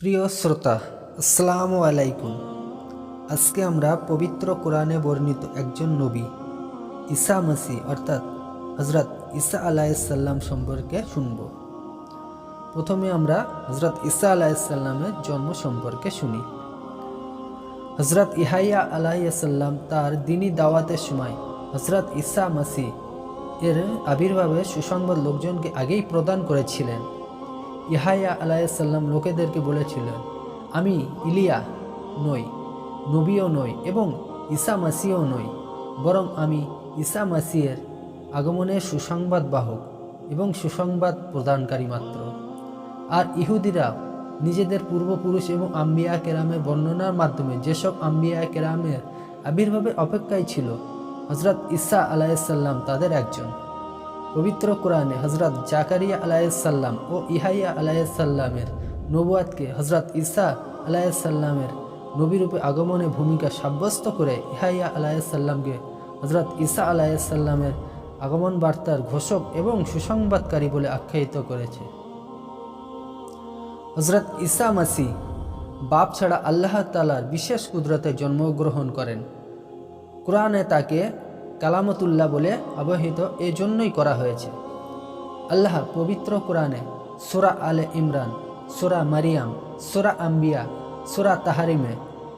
প্রিয় শ্রোতা, আসসালামু আলাইকুম। আজকে আমরা পবিত্র কোরআনে বর্ণিত একজন নবী ঈসা মসিহ অর্থাৎ হজরত ঈসা আলাইসাল্লাম সম্পর্কে শুনব। প্রথমে আমরা হজরত ঈসা আলাইসাল্লামের জন্ম সম্পর্কে শুনি। হজরত ইহাইয়া আলাইসাল্লাম তার দিনী দাওয়াতের সময় হজরত ঈসা মসিহ এর আবির্ভাবের সুসংবাদ লোকজনকে আগেই প্রদান করেছিলেন। ইহাইয়া আলাইসাল্লাম লোকেদেরকে বলেছিলেন, আমি ইলিয়া নই, নবীও নই এবং ঈসা মাসিহও নই, বরং আমি ঈসা মাসিহের আগমনের সুসংবাদ বাহক এবং সুসংবাদ প্রদানকারী মাত্র। আর ইহুদিরা নিজেদের পূর্বপুরুষ এবং আম্বিয়া কেরামের বর্ণনার মাধ্যমে যেসব আম্বিয়া কেরামের আবির্ভাবের অপেক্ষায় ছিল, হজরত ঈসা আলাইসাল্লাম তাদের একজন। পবিত্র কোরআনে হজরত জাকারিয়া আলাইসাল্লাম ও ইহাইয়া আলাইসাল্লামের নবুয়াতকে হজরত ঈসা আলাইসাল্লামের নবীরূপে আগমনের ভূমিকা সাব্যস্ত করে ইহাইয়া আলাইসাল্লামকে হজরত ঈসা আলাইসাল্লামের আগমন বার্তার ঘোষক এবং সুসংবাদকারী বলে আখ্যায়িত করেছে। হজরত ঈসা মাসিহ বাপ ছাড়া আল্লাহ তাআলার বিশেষ কুদরতে জন্মগ্রহণ করেন। কোরআনে তাকে কালামতুল্লাহ বলে অবহিত এজন্যই করা হয়েছে। আল্লাহ পবিত্র কোরআনে সূরা আলে ইমরান, সূরা মারিয়াম, সূরা আম্বিয়া, সূরা তাহারিমে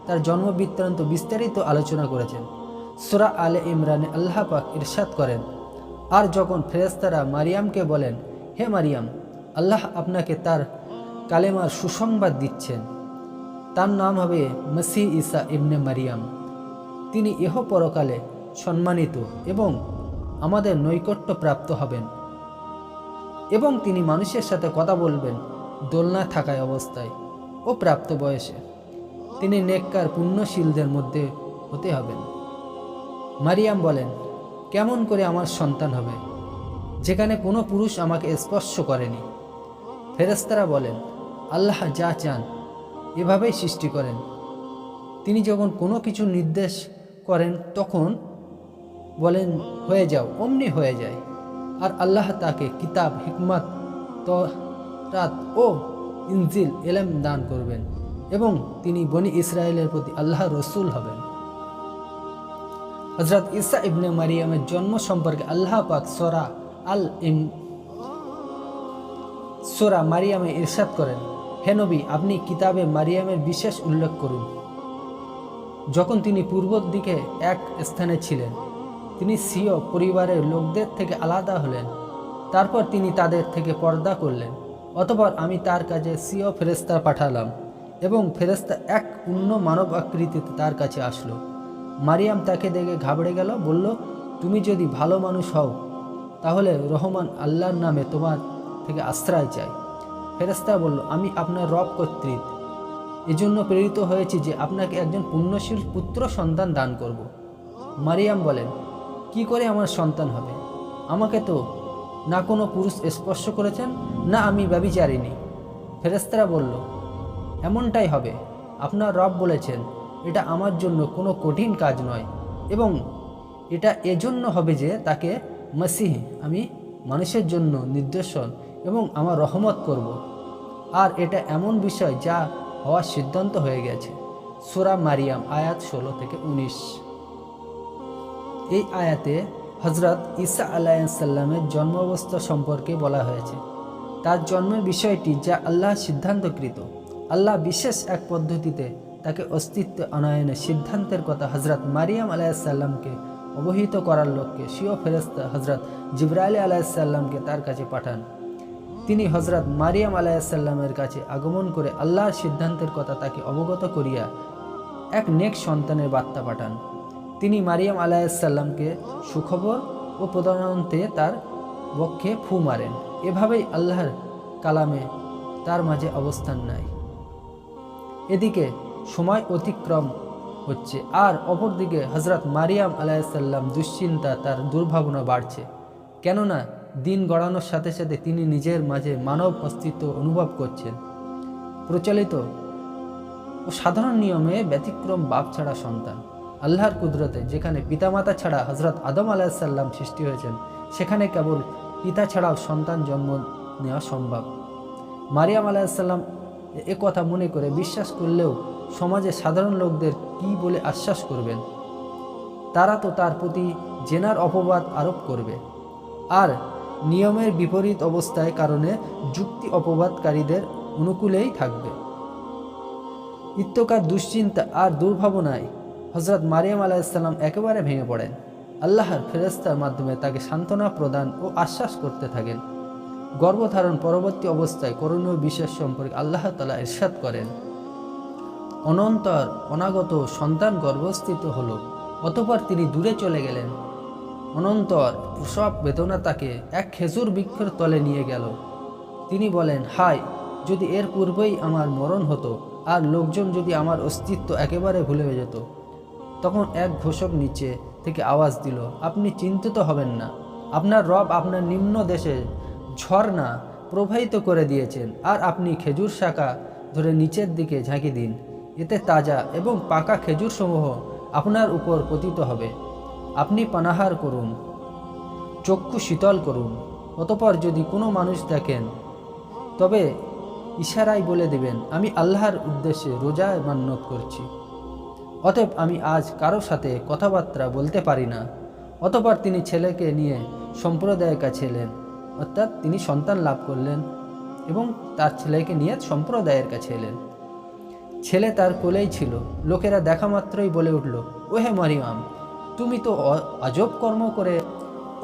তার জন্ম বৃত্তান্ত বিস্তারিত আলোচনা করেছেন। সূরা আলে ইমরানে আল্লাহ পাক ইরশাদ করেন, আর যখন ফেরেশতারা মারিয়ামকে বলেন, হে মারিয়াম, আল্লাহ আপনাকে তার কালেমার সুসংবাদ দিচ্ছেন, তার নাম হবে মসিহ ঈসা ইবনে মারিয়াম। তিনি ইহ পরকালে সম্মানিত এবং আমাদের নৈকট্য প্রাপ্ত হবেন এবং তিনি মানুষের সাথে কথা বলবেন দোলনা থাকায় অবস্থায় ও প্রাপ্ত বয়সে। তিনি নেককার পুণ্যশীলদের মধ্যে হতে হবেন। মারিয়াম বলেন, কেমন করে আমার সন্তান হবে যেখানে কোনো পুরুষ আমাকে স্পর্শ করেনি? ফেরেশতারা বলেন, আল্লাহ যা চান এভাবেই সৃষ্টি করেন। তিনি যখন কোনো কিছু নির্দেশ করেন তখন বলেন হয়ে যাও, অমনি হয়ে যায়। আর আল্লাহ তাকে কিতাব, হিকমত, তওরাত ও ইনজিল ইলম দান করবেন এবং তিনি বনি ইসরায়েলের প্রতি আল্লাহর রসুল হবেন। হযরত ঈসা ইবনে মারিয়ামের জন্ম সম্পর্কে আল্লাহ পাক সূরা মারিয়ামে ইরশাদ করেন, হে নবী, আপনি কিতাবে মারিয়ামের বিশেষ উল্লেখ করুন। যখন তিনি পূর্ব দিকে এক স্থানে ছিলেন, তিনি স্বীয় পরিবারের লোকদের থেকে আলাদা হলেন। তারপর তিনি তাদের থেকে পর্দা করলেন। অতঃপর আমি তার কাছে স্বীয় ফেরেশতা পাঠালাম এবং ফেরেশতা এক পূর্ণ মানব আকৃতিতে তার কাছে আসলো। মারিয়াম তাকে দেখে ঘাবড়ে গেল, বলল, তুমি যদি ভালো মানুষ হও তাহলে রহমান আল্লাহর নামে তোমার থেকে আশ্রয় চাই। ফেরেশতা বলল, আমি আপনার রব কর্তৃক এজন্য প্রেরিত হয়েছি যে আপনাকে একজন পুণ্যশীল পুত্র সন্তান দান করব। মারিয়াম বলেন, কি করে আমার সন্তান হবে? আমাকে তো না কোনো পুরুষ স্পর্শ করেছেন, না আমি ব্যভিচারিণী। ফেরেশতারা বলল, এমনটাই হবে। আপনার রব বলেছেন, এটা আমার জন্য কোনো কঠিন কাজ নয় এবং এটা এজন্য হবে যে তাকে মসিহ, আমি মানুষের জন্য নির্দেশন এবং আমার রহমত করব। আর এটা এমন বিষয় যা হওয়ার সিদ্ধান্ত হয়ে গেছে। সূরা মারিয়াম আয়াত 16 থেকে 19। এই আয়াতে হজরত ঈসা আলাইসাল্লামের জন্মাবস্থা সম্পর্কে বলা হয়েছে। তার জন্মের বিষয়টি যা আল্লাহ সিদ্ধান্তকৃত। আল্লাহ বিশেষ এক পদ্ধতিতে তাকে অস্তিত্ব আনয়নের সিদ্ধান্তের কথা হজরত মারিয়াম আলাইসাল্লামকে অবহিত করার লক্ষ্যে স্বীয় ফেরেশতা হজরত জিবরাইল আলাইসাল্লামকে তার কাছে পাঠান। তিনি হজরত মারিয়াম আলাইসাল্লামের কাছে আগমন করে আল্লাহর সিদ্ধান্তের কথা তাকে অবগত করিয়া এক নেক সন্তানের বার্তা পাঠান। তিনি মারিয়াম আলাইসাল্লামকে সুখবর ও প্রদানান্তে তার বক্ষে ফু মারেন। এভাবেই আল্লাহর কালামে তার মাঝে অবস্থান নেয়। এদিকে সময় অতিক্রম হচ্ছে আর অপরদিকে হজরত মারিয়াম আলাইসাল্লাম দুশ্চিন্তা, তার দুর্ভাবনা বাড়ছে। কেননা দিন গড়ানোর সাথে সাথে তিনি নিজের মাঝে মানব অস্তিত্ব অনুভব করছেন। প্রচলিত ও সাধারণ নিয়মে ব্যতিক্রম বাপ ছাড়া সন্তান। আল্লাহর কুদরতে যেখানে পিতামাতা ছাড়া হজরত আদম আলাইসাল্লাম সৃষ্টি হয়েছেন, সেখানে কেবল পিতা ছাড়াও সন্তান জন্ম নেওয়া সম্ভব। মারিয়াম আলাইসাল্লাম এ কথা মনে করে বিশ্বাস করলেও সমাজে সাধারণ লোকদের কি বলে আশ্বাস করবেন? তারা তো তার প্রতি জেনার অপবাদ আরোপ করবে, আর নিয়মের বিপরীত অবস্থায় কারণে যুক্তি অপবাদকারীদের অনুকূলেই থাকবে। ইত্যকার দুশ্চিন্তা আর দুর্ভাবনায় হজরত মারিয়াম আলাইহিসসালাম একেবারে ভেঙে পড়েন। আল্লাহর ফেরেশতার মাধ্যমে তাকে সান্ত্বনা প্রদান ও আশ্বাস করতে থাকেন। গর্ভধারণ পরবর্তী অবস্থায় করণীয় বিশেষ সম্পর্কে আল্লাহ তাআলা ইরশাদ করেন, অনন্তর অনাগত সন্তান গর্ভস্থিত হল, অতঃপর তিনি দূরে চলে গেলেন। অনন্তর প্রসব বেদনা তাকে এক খেজুর বৃক্ষের তলে নিয়ে গেল। তিনি বলেন, হায়, যদি এর পূর্বেই আমার মরণ হতো আর লোকজন যদি আমার অস্তিত্ব একেবারে ভুলে যেত। তখন এক ঘোষক নিচে থেকে আওয়াজ দিল, আপনি চিন্তিত হবেন না, আপনার রব আপনার নিম্ন দেশে ঝর্ণা প্রবাহিত করে দিয়েছেন, আর আপনি খেজুর শাখা ধরে নিচের দিকে ঝাঁকি দিন, এতে তাজা এবং পাকা খেজুরসমূহ আপনার উপর পতিত হবে। আপনি পানাহার করুন, চক্ষু শীতল করুন, অতঃপর যদি কোনো মানুষ দেখেন তবে ইশারায় বলে দেবেন, আমি আল্লাহর উদ্দেশ্যে রোজা মান্যত করছি, অতএব আমি আজ কারো সাথে কথাবার্তা বলতে পারি না। অতঃপর তিনি ছেলেকে নিয়ে সম্প্রদায়ের কাছে এলেন, অর্থাৎ তিনি সন্তান লাভ করলেন এবং তার ছেলেকে নিয়ে সম্প্রদায়ের কাছে এলেন। ছেলে তার কোলেই ছিল। লোকেরা দেখা মাত্রই বলে উঠল, ওহে মারিয়াম, তুমি তো আজব কর্ম করে।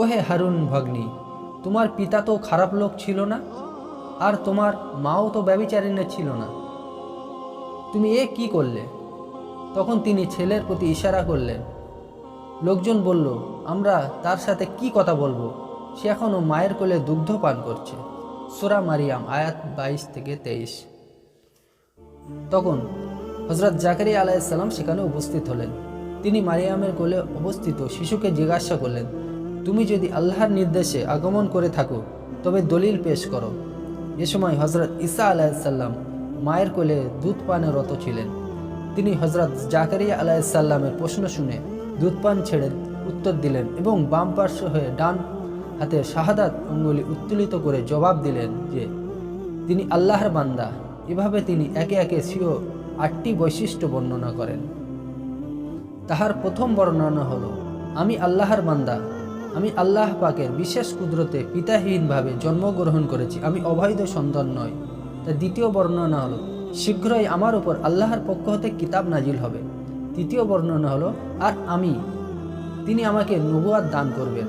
ওহে হারুন ভগ্নী, তোমার পিতা তো খারাপ লোক ছিল না, আর তোমার মাও তো ব্যভিচারিণী ছিল না, তুমি এ কি করলে? তখন তিনি ছেলের প্রতি ইশারা করলেন। লোকজন বলল, আমরা তার সাথে কি কথা বলবো, সে এখনও মায়ের কোলে দুগ্ধ পান করছে। সূরা মারিয়াম আয়াত 22-23। তখন হযরত জাকারিয়া আলাইহিসসালাম সেখানে উপস্থিত হলেন। তিনি মারিয়ামের কোলে অবস্থিত শিশুকে জিজ্ঞাসা করলেন, তুমি যদি আল্লাহর নির্দেশে আগমন করে থাকো তবে দলিল পেশ করো। এ সময় হযরত ঈসা আলাইহিসসালাম মায়ের কোলে দুধ পানে রত ছিলেন। তিনি হযরত জাকারিয়া আলাইহিসসালামের প্রশ্ন শুনে দুধ পান ছেড়ে উত্তর দিলেন এবং বাম পার্শ্ব হয়ে ডান হাতের শাহাদাত আঙ্গুলি উত্তোলিত করে জবাব দিলেন যে তিনি আল্লাহর বান্দা। এভাবে তিনি একে একে স্বীয় 8টি বৈশিষ্ট্য বর্ণনা করেন। তাহার প্রথম বর্ণনা হলো, আমি আল্লাহর বান্দা, আমি আল্লাহ পাকের বিশেষ কুদরতে পিতাহীনভাবে জন্মগ্রহণ করেছি, আমি অবৈধ সন্তান নয়। তার দ্বিতীয় বর্ণনা হলো, শীঘ্রই আমার উপর আল্লাহর পক্ষ হতে কিতাব নাজিল হবে। তৃতীয় বর্ণনা হলো, আর তিনি আমাকে নবুয়াত দান করবেন।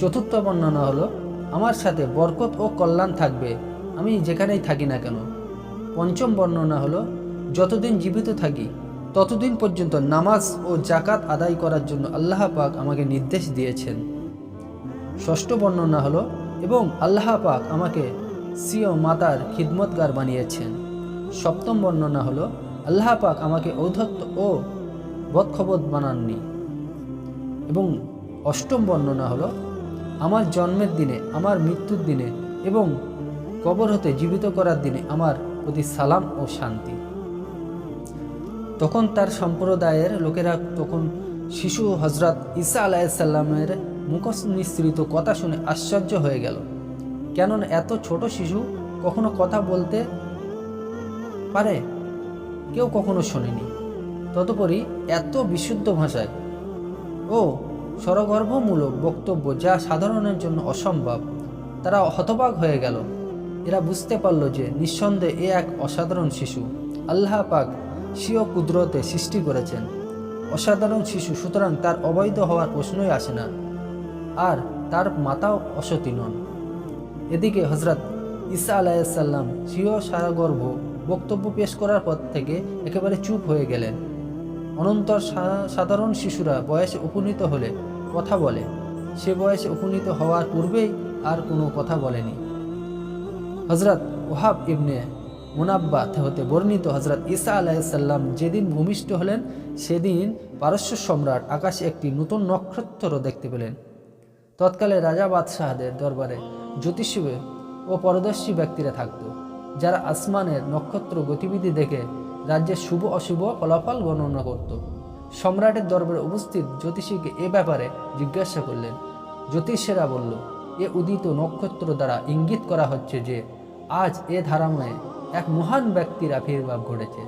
চতুর্থ বর্ণনা হলো, আমার সাথে বরকত ও কল্যাণ থাকবে আমি যেখানেই থাকি না কেন। পঞ্চম বর্ণনা হলো, যতদিন জীবিত থাকি ততদিন পর্যন্ত নামাজ ও জাকাত আদায় করার জন্য আল্লাহ পাক আমাকে নির্দেশ দিয়েছেন। ষষ্ঠ বর্ণনা হলো, এবং আল্লাহ পাক আমাকে স্বীয় মাতার খিদমতগার বানিয়েছেন। সপ্তম বর্ণনা হলো, আল্লাহ পাক আমাকে ঔদ্ধত্য ও বদখবর বানাননি। এবং অষ্টম বর্ণনা হলো, আমার জন্মের দিনে, আমার মৃত্যুর দিনে এবং কবর হতে জীবিত করার দিনে আমার প্রতি সালাম ও শান্তি। তখন তার সম্প্রদায়ের লোকেরা তখন শিশু হযরত ঈসা আলাইহিসসালামের মুখনিসৃত কথা শুনে আশ্চর্য হয়ে গেল, কেননা এত ছোট শিশু কখনো কথা বলতে পারে, কেউ কখনো শোনেনি। তদুপরি এত বিশুদ্ধ ভাষায় ও সরগর্ভমূলক বক্তব্য যা সাধারণের জন্য অসম্ভব। তারা হতবাক হয়ে গেল। এরা বুঝতে পারল যে নিঃসন্দেহে এ এক অসাধারণ শিশু আল্লাহ পাক স্বীয় কুদরতে সৃষ্টি করেছেন। অসাধারণ শিশু, সুতরাং তার অবৈধ হওয়ার প্রশ্নই আসে না, আর তার মাতাও অসতী নন। এদিকে হযরত ঈসা আলাইহিসসালাম স্বীয় সারাগর্ভ বক্তব্য পেশ করার পর থেকে একেবারে চুপ হয়ে গেলেন। অনন্তর সাধারণ শিশুরা বয়সে উপনীত হলে কথা বলে, সে বয়সে উপনীত হওয়ার পূর্বেই আর কোনো কথা বলেনি। হযরত ওহাব ইবনে মুনাব্বা হতে বর্ণিত, হযরত ঈসা আলাইহিসসালাম যেদিন ভূমিষ্ঠ হলেন সেদিন পারস্য সম্রাট আকাশে একটি নতুন নক্ষত্র দেখতে পেলেন। তৎকালে রাজা বাদশাহদের দরবারে জ্যোতিষী ও পরদর্শী ব্যক্তিরা থাকত, যারা আসমানের নক্ষত্র গতিবিধি দেখে রাজ্যের শুভ অশুভ ফলাফল গণনা করত। সম্রাটের দরবারে উপস্থিত জ্যোতিষীকে এ ব্যাপারে জিজ্ঞাসা করলেন। জ্যোতিষীরা বলল, এ উদিত নক্ষত্র দ্বারা ইঙ্গিত করা হচ্ছে যে আজ এ ধারাময়ে এক মহান ব্যক্তির আবির্ভাব ঘটেছে,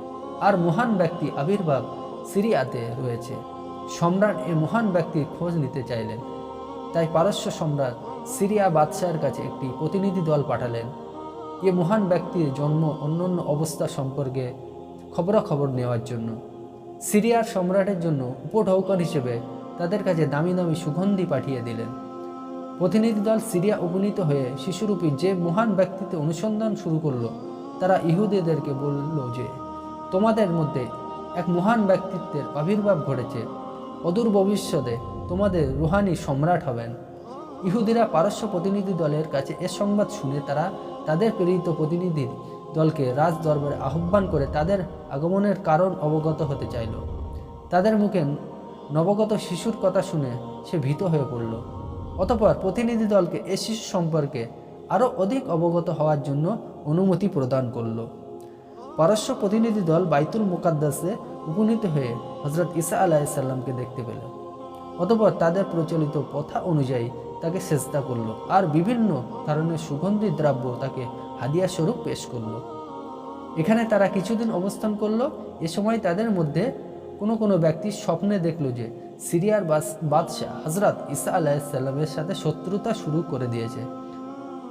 আর মহান ব্যক্তি আবির্ভাব সিরিয়াতে রয়েছে। সম্রাট এই মহান ব্যক্তির খোঁজ নিতে চাইলেন, তাই পারস্য সম্রাট সিরিয়া বাদশাহের কাছে একটি প্রতিনিধি দল পাঠালেন এ মহান ব্যক্তির জন্ম অন্যান্য অবস্থা সম্পর্কে খবরাখবর নেওয়ার জন্য। সিরিয়ার সম্রাটের জন্য উপঢৌকন হিসেবে তাদের কাছে দামি দামি সুগন্ধি পাঠিয়ে দিলেন। প্রতিনিধি দল সিরিয়া উপনীত হয়ে শিশুরূপী যে মহান ব্যক্তিতে অনুসন্ধান শুরু করলো। তারা ইহুদিদেরকে বলল যে তোমাদের মধ্যে এক মহান ব্যক্তিত্বের আবির্ভাব ঘটেছে, অদূর ভবিষ্যতে তোমাদের রুহানি সম্রাট হবেন। ইহুদিরা পারস্য প্রতিনিধি দলের কাছে এ সংবাদ শুনে তারা তাদের প্রেরিত প্রতিনিধি দলকে রাজ দরবারে আহ্বান করে তাদের আগমনের কারণ অবগত হতে চাইল। তাদের মুখে নবগত শিশুর কথা শুনে সে ভীত হয়ে পড়ল। অতঃপর প্রতিনিধি দলকে এ শিশু সম্পর্কে আরও অধিক অবগত হওয়ার জন্য অনুমতি প্রদান করল। পারস্য প্রতিনিধি দল বাইতুল মুকাদ্দাসে উপনীত হয়ে হজরত ঈসা আলাইহিসসালামকে দেখতে পেল। অতঃপর তাদের প্রচলিত প্রথা অনুযায়ী তাকে সেজদা করল আর বিভিন্ন ধরনের সুগন্ধি দ্রব্য তাকে হাদিয়া স্বরূপ পেশ করল। এখানে তারা কিছুদিন অবস্থান করল। এ সময় তাদের মধ্যে কোনো ব্যক্তি স্বপ্নে দেখল যে সিরিয়ার বাদশাহ হজরত ঈসা আলাইহিসসালামের সাথে শত্রুতা শুরু করে দিয়েছে।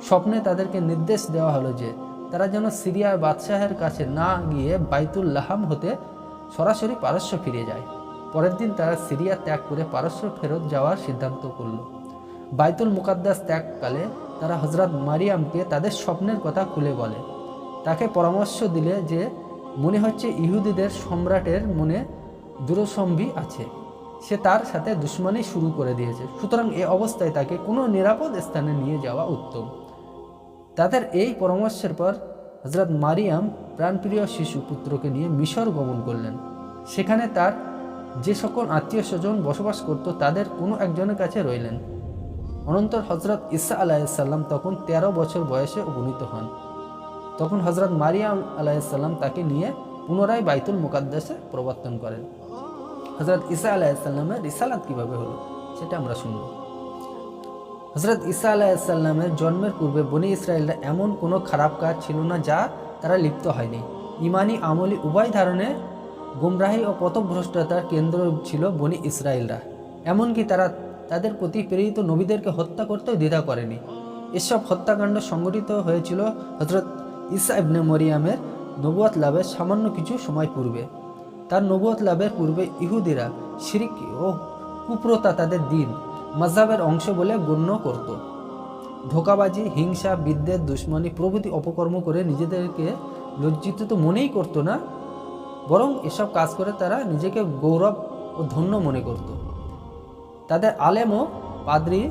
স্বপ্নে তাদেরকে নির্দেশ দেওয়া হলো যে তারা যেন সিরিয়ার বাদশাহের কাছে না গিয়ে বাইতুল লাহাম হতে সরাসরি পারস্য ফিরে যায়। পরের দিন তারা সিরিয়া ত্যাগ করে পারস্য ফেরত যাওয়ার সিদ্ধান্ত করল। বাইতুল মুকাদ্দাস ত্যাগকালে তারা হজরত মারিয়ামকে তাদের স্বপ্নের কথা খুলে বলে। তাকে পরামর্শ দিলে যে মনে হচ্ছে ইহুদিদের সম্রাটের মনে দুরসম্ভি আছে, সে তার সাথে দুশ্মনী শুরু করে দিয়েছে, সুতরাং এ অবস্থায় তাকে কোনো নিরাপদ স্থানে নিয়ে যাওয়া উত্তম। তাদের এই পরামর্শের পর হজরত মারিয়াম প্রাণপ্রিয় শিশু পুত্রকে নিয়ে মিশর গমন করলেন। সেখানে তার যে সকল আত্মীয় স্বজন বসবাস করত তাদের কোনো একজনের কাছে রইলেন। অনন্তর হজরত ঈসা আলাইহিসসালাম তখন 13 বছর বয়সে উপনীত হন। তখন হজরত মারিয়াম আলাইহিসসালাম তাকে নিয়ে পুনরায় বাইতুল মুকাদ্দাসে প্রবর্তন করেন। হজরত ঈসা আলাইহিসসালামের রিসালাত কিভাবে হলো সেটা আমরা শুনব। হজরত ঈসা আলাইহিসসালামের জন্মের পূর্বে বনি ইসরায়েলরা এমন কোনো খারাপ কাজ ছিল না যা তারা লিপ্ত হয়নি। ইমানি আমলি উভয় ধারণে গুমরাহি ও পথভ্রষ্টতার কেন্দ্র ছিল বনি ইসরায়েলরা। এমনকি তারা তাদের প্রতি প্রেরিত নবীদেরকে হত্যা করতেও দ্বিধা করেনি। এসব হত্যাকাণ্ড সংঘটিত হয়েছিল হজরত ঈসা ইবনে মরিয়ামের নবুয়ত লাভের সামান্য কিছু সময় পূর্বে। তার নবুয়ত লাভের পূর্বে ইহুদিরা শিরক ও কুপ্রতা তাদের দিন মাযহাবের অংশ বলে গণ্য করত। ধোঁকাবাজি, হিংসা, বিদ্বেষ, দুশ্মনী প্রভৃতি অপকর্ম করে নিজেদেরকে লজ্জিত তো মনেই করত না, বরং এসব কাজ করে তারা নিজেকে গৌরব ও ধন্য মনে করত। তাদের আলেম ও পাদ্রী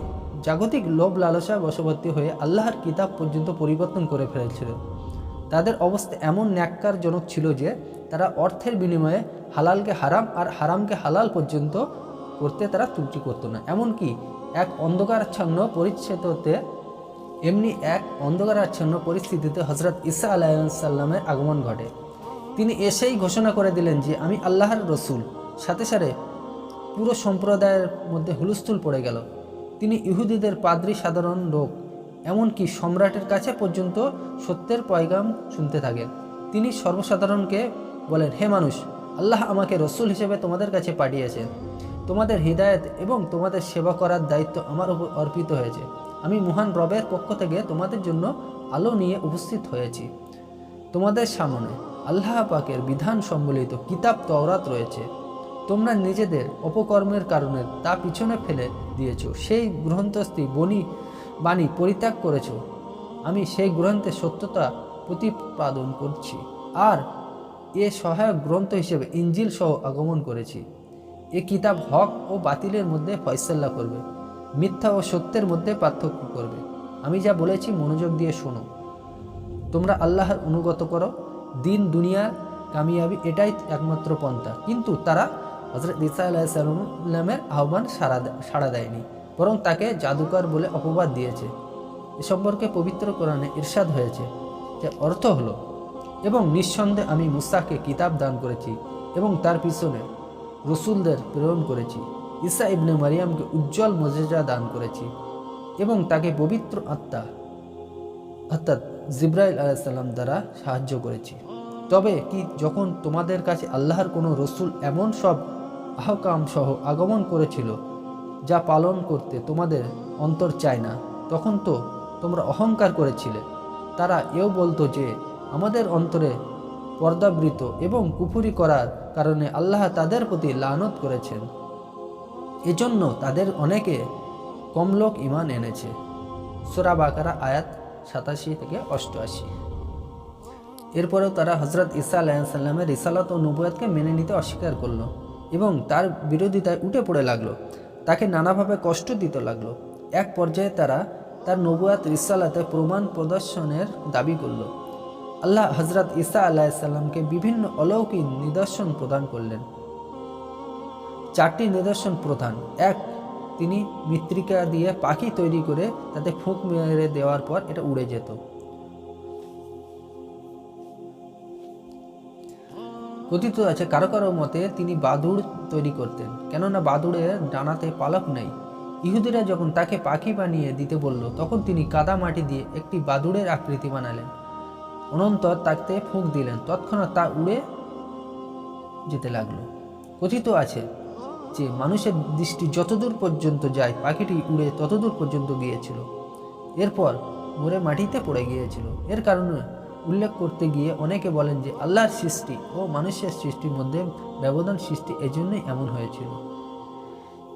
জাগতিক লোভ লালসা বশবর্তী হয়ে আল্লাহর কিতাব পর্যন্ত পরিবর্তন করে ফেলেছিল। তাদের অবস্থা এমন ন্যাক্কারজনক ছিল যে তারা অর্থের বিনিময়ে হালালকে হারাম আর হারামকে হালাল পর্যন্ত করতে তারা ত্রুটি করত না। এমনকি এক অন্ধকারাচ্ছন্ন পরিস্থিতিতে হজরত ঈসা আলাইহিসসালামের আগমন ঘটে। তিনি এসেই ঘোষণা করে দিলেন যে আমি আল্লাহর রসুল। সাথে সাথে পুরো সম্প্রদায়ের মধ্যে হুলস্থুল পড়ে গেল। তিনি ইহুদিদের পাদ্রী, সাধারণ লোক, এমনকি সম্রাটের কাছে পর্যন্ত সত্যের পয়গাম শুনতে থাকেন। তিনি সর্বসাধারণকে বলেন, হে মানুষ, আল্লাহ আমাকে রসুল হিসেবে তোমাদের কাছে পাঠিয়েছেন। তোমাদের হিদায়েত এবং তোমাদের সেবা করার দায়িত্ব আমার উপর অর্পিত হয়েছে। আমি মহান রবের পক্ষ থেকে তোমাদের জন্য আলো নিয়ে উপস্থিত হয়েছি। তোমাদের সামনে আল্লাহ পাকের বিধান সম্বলিত কিতাব তাওরাত রয়েছে। তোমরা নিজেদের অপকর্মের কারণে তা পিছনে ফেলে দিয়েছ, সেই গ্রন্থস্থি বাণী পরিত্যাগ করেছ। আমি সেই গ্রন্থের সত্যতা প্রতিপাদন করছি আর এ সহায়ক গ্রন্থ হিসেবে ইঞ্জিল সহ আগমন করেছি। এ কিতাব হক ও বাতিলের মধ্যে ফয়সালা করবে, মিথ্যা ও সত্যের মধ্যে পার্থক্য করবে। আমি যা বলেছি মনোযোগ দিয়ে শোনো। তোমরা আল্লাহর অনুগত করো। দিন দুনিয়ার কামিয়াবি এটাই একমাত্র পন্থা। কিন্তু তারা হজরত ঈসা আলাইহিসসালামের আহ্বান সাড়া দেয়নি, বরং তাকে জাদুকর বলে অপবাদ দিয়েছে। এ সম্পর্কে পবিত্র কোরআনে ইরশাদ হয়েছে যে অর্থ হলো, এবং নিঃসন্দেহে আমি মুসাকে কিতাব দান করেছি এবং তার পিছনে রসুলদের প্রেরণ করেছি। ঈসা ইবনে মারিয়ামকে উজ্জ্বল মর্যাদা দান করেছি এবং তাকে পবিত্র আত্মা অর্থাৎ জিব্রাইল আলাইহিসসালাম দ্বারা সাহায্য করেছি। তবে কি যখন তোমাদের কাছে আল্লাহর কোনো রসুল এমন সব আহকাম সহ আগমন করেছিল যা পালন করতে তোমাদের অন্তর চায় না, তখন তো তোমরা অহংকার করেছিলে। তারা এও বলতো যে আমাদের অন্তরে পর্দাবৃত এবং কুফরি করার কারণে আল্লাহ তাদের প্রতি লানত করেছেন, এজন্য তাদের অনেকে কম লোক ঈমান এনেছে। সূরা বাকারা আয়াত 87 থেকে 88। এরপরেও তারা হযরত ঈসা আলাইহিস সালামের রিসালাত ও নবুয়তকে মেনে নিতে অস্বীকার করল এবং তার বিরোধিতায় উঠে পড়ে লাগলো, তাকে নানাভাবে কষ্ট দিতে লাগলো। এক পর্যায়ে তারা তার নবুয়ত রিসালাতে প্রমাণ প্রদর্শনের দাবি করল। আল্লাহ হযরত ঈসা আলাইহিস সালামকে বিভিন্ন অলৌকিক নিদর্শন প্রদান করলেন। 4টি নিদর্শন প্রধান। 1, তিনি মৃত্তিকা দিয়ে পাখি তৈরি করে তাতে ফুঁক মেরে দেওয়ার পর এটা উড়ে যেত। কথিত আছে কারো কারো মতে তিনি বাদুড় তৈরি করতেন, কেননা বাদুড়ের ডানাতে পালক নেই। ইহুদিরা যখন তাকে পাখি বানিয়ে দিতে বলল, তখন তিনি কাদা মাটি দিয়ে একটি বাদুড়ের আকৃতি বানালেন, অনন্তর তাতে ফুঁক দিলেন, তৎক্ষণাৎ তা উড়ে যেতে লাগলো। কথিত আছে যে মানুষের দৃষ্টি যতদূর পর্যন্ত যায় পাখিটি উড়ে ততদূর পর্যন্ত গিয়েছিল, এরপর মরে মাটিতে পড়ে গিয়েছিল। এর কারণে উল্লেখ করতে গিয়ে অনেকে বলেন যে আল্লাহর সৃষ্টি ও মানুষের সৃষ্টির মধ্যে ব্যবধান সৃষ্টি এজন্যই এমন হয়েছিল।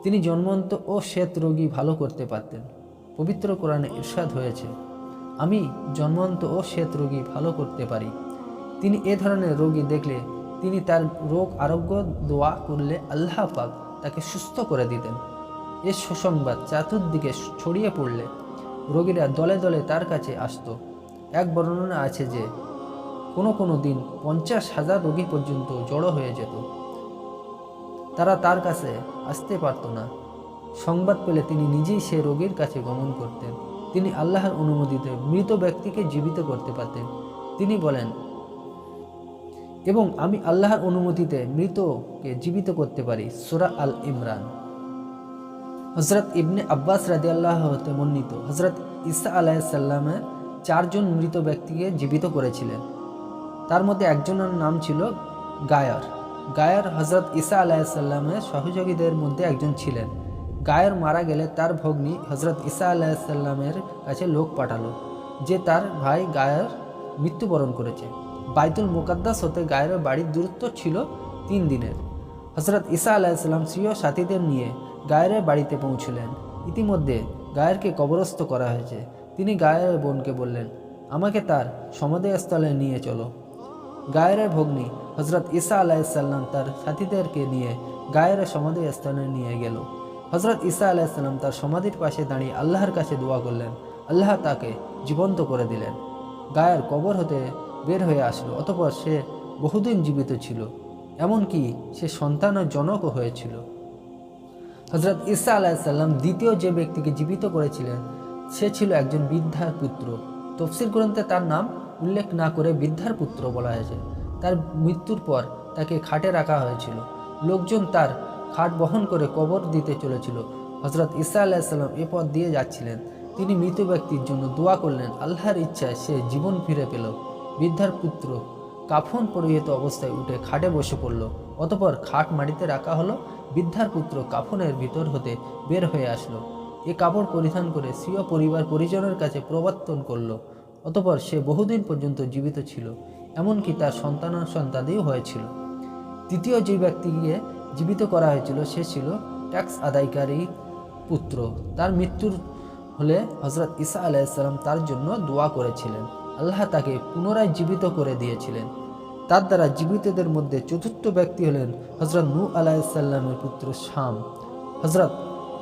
তিনি জন্মন্ত ও শ্বেত রোগী ভালো করতে পারতেন। পবিত্র কোরআনে ইরশাদ হয়েছে, আমি জন্মন্ত ও শ্বেত রোগী ভালো করতে পারি। তিনি এ ধরনের রোগী দেখলে তিনি তার রোগ আরোগ্য দোয়া করলে আল্লাহ পাক তাকে সুস্থ করে দিতেন। এ সুসংবাদ চতুর্দিকে ছড়িয়ে পড়লে রোগীরা দলে দলে তার কাছে আসত। এক বর্ণনা আছে যে কোনো দিন 50,000 রোগী পর্যন্ত জড়ো হয়ে যেত। তারা তার কাছে আসতে পারত না। সংবাদ পেলে তিনি নিজেই সে রোগীর কাছে গমন করতেন। তিনি আল্লাহর অনুমতিতে মৃত ব্যক্তিকে জীবিত করতে পারতেন। তিনি বলেন, এবং আমি আল্লাহর অনুমতিতে মৃতকে জীবিত করতে পারি। সূরা আল ইমরান। হযরত ইবনে আব্বাস রাদিয়াল্লাহু হতে বর্ণিত, হযরত ঈসা আলাইহিস সালামের 4 জন মৃত ব্যক্তিকে জীবিত করেছিলেন। তার মধ্যে একজনের নাম ছিল গায়র। গায়র হযরত ঈসা আলাইহিস সালামের সহযোগীদের মধ্যে একজন ছিলেন। গায়র মারা গেলে তার ভগ্নী হযরত ঈসা আলাইহিস সালামের কাছে লোক পাঠালো যে তার ভাই গায়র মৃত্যুবরণ করেছে। বাইতুল মুকাদ্দাস হতে গায়রের বাড়ির দূরত্ব ছিল 3 দিনের। হযরত ঈসা আলাইহিস সালাম স্ত্রী সাথীদের নিয়ে গায়রের বাড়িতে পৌঁছলেন। ইতিমধ্যে গায়রকে কবরস্থ করা হয়েছে। তিনি গায়রের বোনকে বললেন, আমাকে তার সমাধিস্থলে নিয়ে চলো। গায়রের ভগ্নী হযরত ঈসা আলাইহিস সালাম তার সাথীদেরকে নিয়ে গায়রের সমাধিস্থলে নিয়ে গেল। হযরত ঈসা আলাইহিস সালাম তার সমাধির পাশে দাঁড়িয়ে আল্লাহর কাছে দোয়া করলেন। আল্লাহ তাকে জীবন্ত করে দিলেন। গায়ের কবর হতে বের হয়ে আসলো। অতঃপর সে বহুদিন জীবিত ছিল, এমনকি সে সন্তানের জনকও হয়েছিল। হযরত ঈসা আলাইহিস সালাম দ্বিতীয় যে ব্যক্তিকে জীবিত করেছিলেন সে ছিল একজন বৃদ্ধার পুত্র। তাফসীর গ্রন্থে তার নাম উল্লেখ না করে বৃদ্ধার পুত্র বলা হয়েছে। তার মৃত্যুর পর তাকে খাটে রাখা হয়েছিল। লোকজন তার খাট বহন করে কবর দিতে চলেছিল। হযরত ঈসা আলাইহিস সালাম এ পথ দিয়ে যাচ্ছিলেন। তিনি মৃত ব্যক্তির জন্য দোয়া করলেন। আল্লাহর ইচ্ছায় সে জীবন ফিরে পেল। বৃদ্ধার পুত্র কাফন পরিহিত অবস্থায় উঠে খাটে বসে পড়ল। অতঃপর খাট মাটিতে রাখা হলো। বৃদ্ধার পুত্র কাফনের ভিতর হতে বের হয়ে আসলো। এ কাপড় পরিধান করে স্বীয় পরিবার পরিজনের কাছে প্রবর্তন করল। অতঃপর সে বহুদিন পর্যন্ত জীবিত ছিল, এমনকি তার সন্তানাদিও হয়েছিল। তৃতীয় যে ব্যক্তিকে জীবিত করা হয়েছিল সে ছিল ট্যাক্স আদায়কারী পুত্র। তার মৃত্যুর হলে হযরত ঈসা আলাইহিস সালাম তার জন্য দোয়া করেছিলেন। আল্লাহ তাকে পুনরায় জীবিত করে দিয়েছিলেন। তার দ্বারা জীবিতদের মধ্যে চতুর্থ ব্যক্তি হলেন হযরত নূহ আলাইহিস সালামের পুত্র শাম। হযরত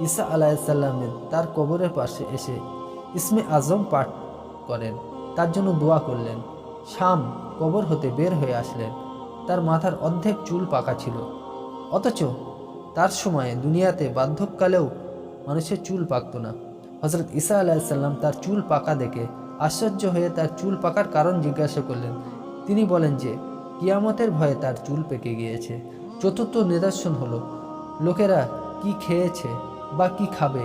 ঈসা আলাইহিস সালামের তার কবরের পাশে এসে ইসমে আজম পাঠ করেন, তার জন্য দোয়া করলেন। শাম কবর হতে বের হয়ে আসলেন। তার মাথার অর্ধেক চুল পাকা ছিল, অথচ তার সময়ে দুনিয়াতে বার্ধক্যকালেও মানুষের চুল পাকত না। হযরত ঈসা আলাইহিস সালাম তার চুল পাকা দেখে আশ্চর্য হয়ে তার চুল পাকার কারণ জিজ্ঞাসা করলেন। তিনি বলেন যে কিয়ামতের ভয়ে তার চুল পেকে গিয়েছে। চতুর্থ নিদর্শন হলো লোকেরা কি খেয়েছে বা কি খাবে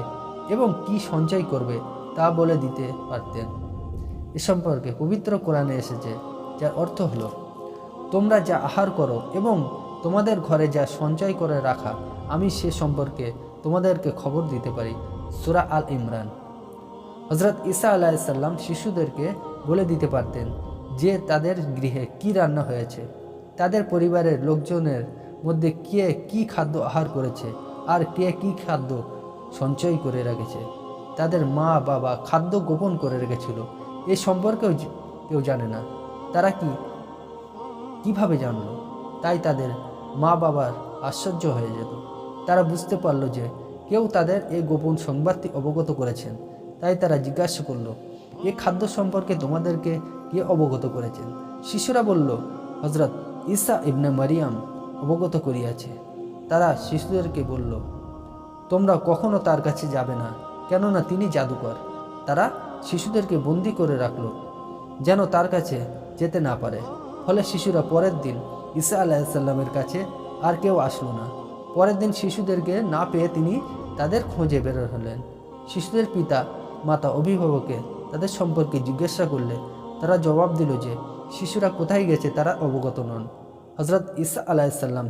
এবং কি সঞ্চয় করবে তা বলে দিতে পারতেন। এ সম্পর্কে পবিত্র কোরআনে এসেছে, যার অর্থ হলো, তোমরা যা আহার করো এবং তোমাদের ঘরে যা সঞ্চয় করে রাখা, আমি সে সম্পর্কে তোমাদেরকে খবর দিতে পারি। সূরা আল ইমরান। হযরত ঈসা আলাইহিসসালাম শিশুদেরকে বলে দিতে পারতেন যে তাদের গৃহে কি রান্না হয়েছে, তাদের পরিবারের লোকজনের মধ্যে কে কি খাদ্য আহার করেছে আর কে কি খাদ্য সঞ্চয় করে রেখেছে। তাদের মা বাবা খাদ্য গোপন করে রেখেছিল, এ সম্পর্কেও কেউ জানে না। তারা কিভাবে জানলো? তাই তাদের মা বাবার আশ্চর্য হয়ে যেত। তারা বুঝতে পারল যে কেউ তাদের এই গোপন সংবাদটি অবগত করেছেন। তাই তারা জিজ্ঞাসা করল, এ খাদ্য সম্পর্কে তোমাদেরকে কে অবগত করেছেন? শিশুরা বলল, হযরত ঈসা ইবনে মারিয়াম অবগত করিয়াছে। তারা শিশুদেরকে বলল, তোমরা কখনো তার কাছে যাবে না, কেননা তিনি জাদুকর। তারা শিশুদেরকে বন্দি করে রাখল যেন তার কাছে যেতে না পারে। ফলে শিশুরা পরের দিন ঈসা আলাইহিসসালামের কাছে আর কেউ আসলো না। পরের দিন শিশুদেরকে না পেয়ে তিনি তাদের খোঁজে বের হলেন। শিশুদের পিতা মাতা অভিভাবককে তাদের সম্পর্কে জিজ্ঞাসা করলে তারা জবাব দিল যে শিশুরা কোথায় গেছে তারা অবগত নন। হযরত ঈসা আলাইহিসসালাম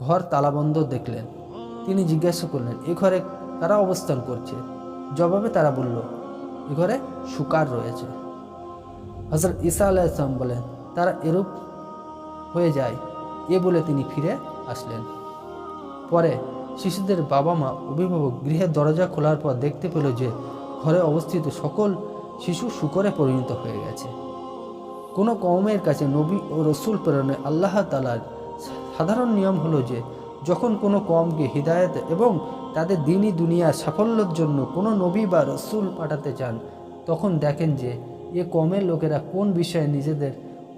ঘর তালাবন্ধ দেখলেন। তিনি জিজ্ঞাসা করলেন, এ ঘরে কারা অবস্থান করছে? জবাবে তারা বলল, এ ঘরে শুকার রয়েছে। হযরত ঈসা আলাইহিসসালাম বলেন, তারা এরূপ হয়ে যায়, এ বলে তিনি ফিরে আসলেন। পরে শিশুদের বাবা মা অভিভাবক গৃহের দরজা খোলার পর দেখতে পেল যে ঘরে অবস্থিত সকল শিশু শূকরে পরিণত হয়ে গেছে। কোনো কওমের কাছে নবী ও রসুল প্রেরণে আল্লাহ তাআলার সাধারণ নিয়ম হলো যে যখন কোনো কওমকে হিদায়াত এবং তাদের দ্বীনি দুনিয়ার সাফল্যের জন্য কোনো নবী বা রসুল পাঠাতে চান, তখন দেখেন যে এ কওমের লোকেরা কোন বিষয়ে নিজেদের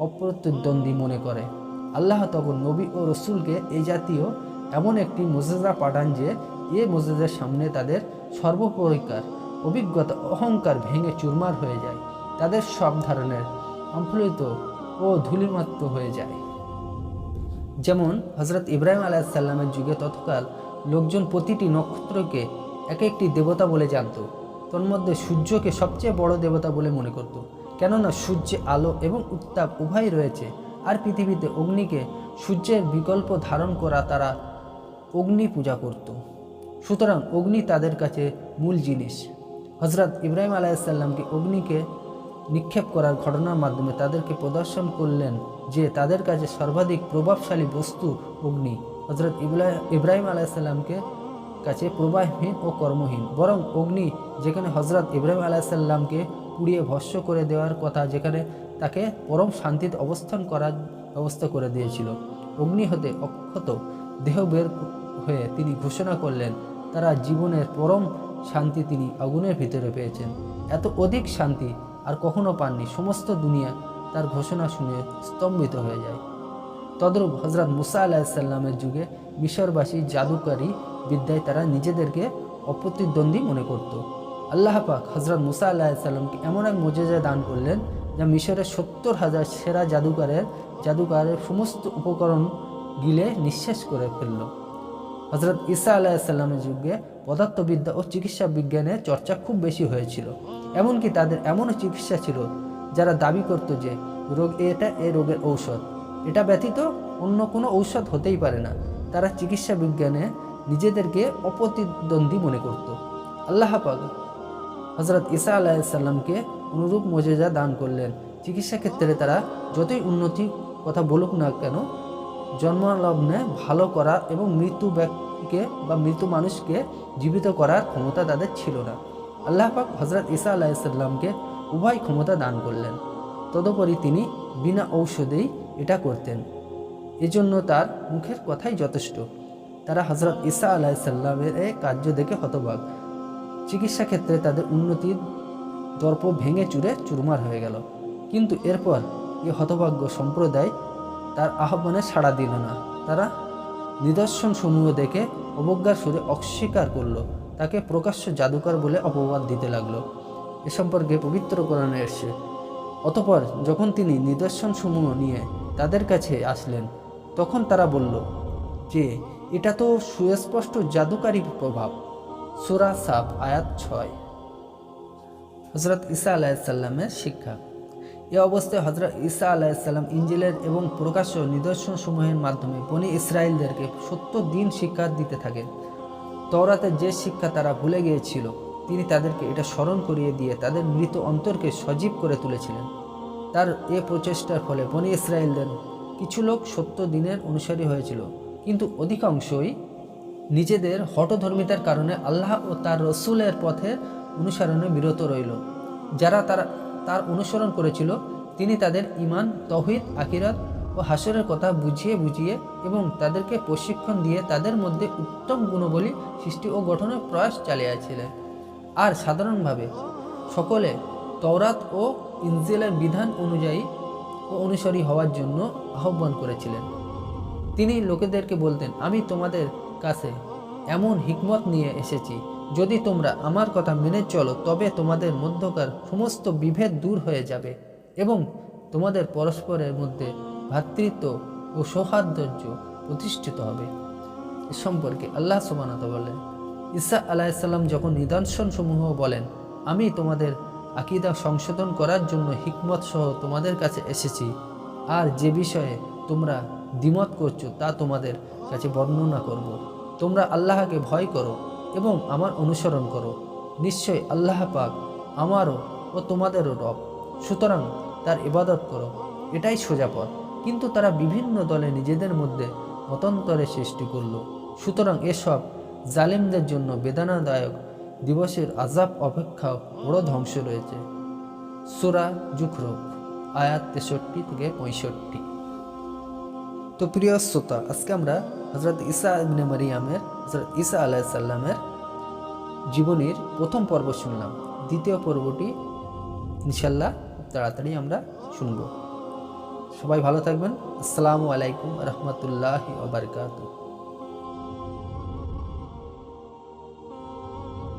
অপ্রতিদ্বন্দ্বী মনে করে। আল্লাহ তখন নবী ও রসুলকে এই জাতীয় এমন একটি মুজিজা পাঠান যে এ মুজিজার সামনে তাদের সর্বপ্রকার অভিজ্ঞতা অহংকার ভেঙে চুরমার হয়ে যায়। তাদের সব ধরনের আমফলিত ও ধূলিমাত্র হয়ে যায়। যেমন হযরত ইব্রাহিম আলাইহিসসালামের যুগে তৎকাল লোকজন প্রতিটি নক্ষত্রকে এক একটি দেবতা বলে জানত। তন্মধ্যে সূর্যকে সবচেয়ে বড় দেবতা বলে মনে করত, কেননা সূর্যে আলো এবং উত্তাপ উভয় রয়েছে। আর পৃথিবীতে অগ্নিকে সূর্যের বিকল্প ধারণ করা তারা অগ্নি পূজা করত। সুতরাং অগ্নি তাদের কাছে মূল জিনিস। হযরত ইব্রাহিম আলাইহিসসালামকে অগ্নিকে নিক্ষেপ করার ঘটনার মাধ্যমে তাদেরকে প্রদর্শন করলেন যে তাদের কাছে সর্বাধিক প্রভাবশালী বস্তু অগ্নি। হযরত ইব্রাহিম আলাইহিসসালামকে কাছে প্রবাহহীন ও কর্মহীন, বরং অগ্নি যেখানে হযরত ইব্রাহিম আলাইহিসসালামকে পুড়িয়ে ভস্ম করে দেওয়ার কথা, যেখানে তাকে পরম শান্তিতে অবস্থান করার ব্যবস্থা করে দিয়েছিল। অগ্নি হতে অক্ষত দেহ বের হয়ে তিনি ঘোষণা করলেন তারা জীবনের পরম শান্তি তিনি আগুনের ভিতরে পেয়েছেন। এত অধিক শান্তি আর কখনো পাননি। সমস্ত দুনিয়া তার ঘোষণা শুনে স্তম্ভিত হয়ে যায়। তদ্রূপ হযরত মুসা আলাইহিসসালামের যুগে মিশরবাসী জাদুকারী বিদ্যায় তারা নিজেদেরকে অপ্রতিদ্বন্দ্বী মনে করত। আল্লাহ পাক হযরত মুসা আলাইহিসসালামকে এমন এক মুজিজা দান করলেন যা মিশরের 70,000 সেরা জাদুকারের সমস্ত উপকরণ গিলে নিঃশেষ করে ফেলল। হযরত ঈসা আলাইহিসসালামের যুগে পদার্থবিদ্যা ও চিকিৎসা বিজ্ঞানের চর্চা খুব বেশি হয়েছিল। এমনকি তাদের এমনও চিকিৎসা ছিল যারা দাবি করত যে এটা এই রোগের ঔষধ, এটা ব্যতীত অন্য কোনো ঔষধ হতেই পারে না। তারা চিকিৎসা বিজ্ঞানে নিজেদেরকে অপ্রতিদ্বন্দ্বী মনে করত। আল্লাহ পাক হযরত ঈসা আলাইহিসসালামকে অনুরূপ মুজিজা দান করলেন। চিকিৎসা ক্ষেত্রে তারা যতই উন্নতি কথা বলুক না কেন, জন্মলগ্নে ভালো করা এবং মৃত্যু ব্যক্তিকে বা মৃত্যু মানুষকে জীবিত করার ক্ষমতা তাদের ছিল না। আল্লাহ পাক হযরত ঈসা আলাইহিসসালামকে উভয় ক্ষমতা দান করলেন। তদুপরি তিনি বিনা ঔষধেই এটা করতেন, এজন্য তার মুখের কথাই যথেষ্ট। তারা হযরত ঈসা আলাইহিসসালামের এই কার্য দেখে হতবাক। চিকিৎসা ক্ষেত্রে তাদের উন্নতির দর্প ভেঙে চুরে চুরমার হয়ে গেল। কিন্তু এরপর এই হতভাগ্য সম্প্রদায় তার আহ্বানে সাড়া দিল না। তারা নিদর্শন সমূহ দেখে অবজ্ঞার সুরে অস্বীকার করল, তাকে প্রকাশ্য জাদুকর বলে অপবাদ দিতে লাগলো। এ সম্পর্কে পবিত্র কোরআনে এসেছে, অতঃপর যখন তিনি নিদর্শন সমূহ নিয়ে তাদের কাছে আসলেন, তখন তারা বলল যে এটা তো সুস্পষ্ট জাদুকারী প্রভাব। সূরা সাফ আয়াত 6। হযরত ঈসা আলাইহিসসালামের শিক্ষা। এ অবস্থায় হযরত ঈসা আলাইহিসসালাম ইনজিলের এবং প্রকাশ্য নিদর্শনসমূহের মাধ্যমে বনি ইসরায়েলদেরকে 70 দিন শিক্ষা দিতে থাকেন। তওরাতের যে শিক্ষা তারা ভুলে গিয়েছিল, তিনি তাদেরকে এটা স্মরণ করিয়ে দিয়ে তাদের মৃত অন্তরকে সজীব করে তুলেছিলেন। তার এ প্রচেষ্টার ফলে বনি ইসরায়েলদের কিছু লোক 70 দিনের অনুসারী হয়েছিল, কিন্তু অধিকাংশই নিজেদের হঠধর্মিতার কারণে আল্লাহ ও তার রসুলের পথে অনুসরণে বিরত রইল। যারা তার অনুসরণ করেছিল, তিনি তাদের ঈমান, তাওহীদ, আখিরাত ও হাসরের কথা বুঝিয়ে বুঝিয়ে এবং তাদেরকে প্রশিক্ষণ দিয়ে তাদের মধ্যে উত্তম গুণাবলী সৃষ্টি ও গঠনের প্রয়াস চালিয়েছিলেন। আর সাধারণভাবে সকলে তওরাত ও ইনজিলের বিধান অনুযায়ী ও অনুসারী হওয়ার জন্য আহ্বান করেছিলেন। তিনি লোকেদেরকে বলতেন, আমি তোমাদের কাছে এমন হিকমত নিয়ে এসেছি, যদি তোমরা আমার কথা মেনে চলো তবে তোমাদের মধ্যকার সমস্ত বিভেদ দূর হয়ে যাবে এবং তোমাদের পরস্পরের মধ্যে ভ্রাতৃত্ব ও সৌহার্দ্য প্রতিষ্ঠিত হবে। এ সম্পর্কে আল্লাহ সুবহানাহু ওয়া তাআলা বলেন, ঈসা আলাইহিসসালাম যখন নিদর্শনসমূহ বলেন, আমি তোমাদের আকীদা সংশোধন করার জন্য হিকমত সহ তোমাদের কাছে এসেছি, আর যে বিষয়ে তোমরা দ্বিমত করছো তা তোমাদের কাছে বর্ণনা করব। তোমরা আল্লাহকে ভয় করো এবং আমার অনুসরণ করো। নিশ্চয় আল্লাহ পাক আমারও ও তোমাদেরও রব, সুতরাং তার ইবাদত করো, এটাই সোজা পথ। কিন্তু তারা বিভিন্ন দলে নিজেদের মধ্যে মতান্তরের সৃষ্টি করল। সুতরাং এসব জালিমদের জন্য বেদনাদায়ক দিবসের আযাব অপেক্ষা বড় ধ্বংস রয়েছে। সূরা যুখরুফ আয়াত 63 থেকে 65। তো প্রিয় শ্রোতা, আজকে আমরা হযরত ঈসা ইবনে মারিয়ামের, হযরত ঈসা আলাইহিস সালামের জীবনীর প্রথম পর্ব শুনলাম। দ্বিতীয় পর্বটি ইনশাআল্লাহ তাড়াতাড়ি আমরা শুনব। সবাই ভালো থাকবেন। আসসালামু আলাইকুম ওয়া রাহমাতুল্লাহি ওয়া বারাকাতুহু।